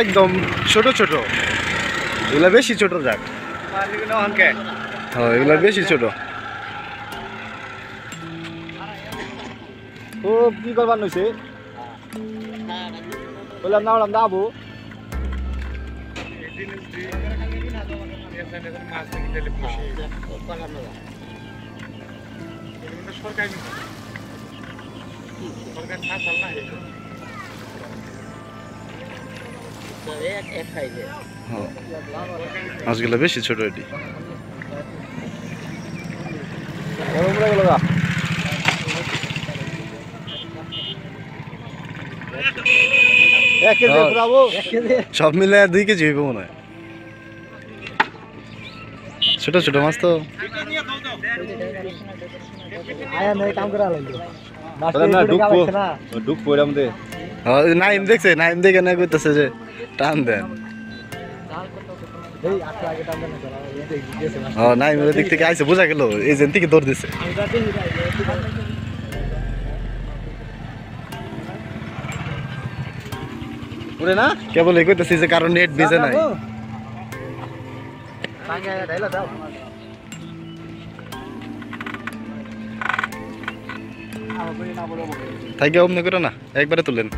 একদম ছোট ছোট, এগুলা বেশি ছোট যাক। হ্যাঁ এগুলা বেশি ছোট। ও কি করবার নইছে বললাম না, বললাম না আবু মাছগুলো বেশি ছোট। এটি সব মিলে 2 কেজি হইব মনে হয়। ছোট ছোট মাছ তো নাইম দেখছে, নাইম দেখে না করতেছে যে টান দেন। নাইমের দিক থেকে আইসে বোঝা গেল এজেন্ট থেকে দৌড় দিছে। কেবল এই কইতেছি যে কারণ নেট ভিজে নাই। থাকে অমনি করে না, একবারে তুলেন।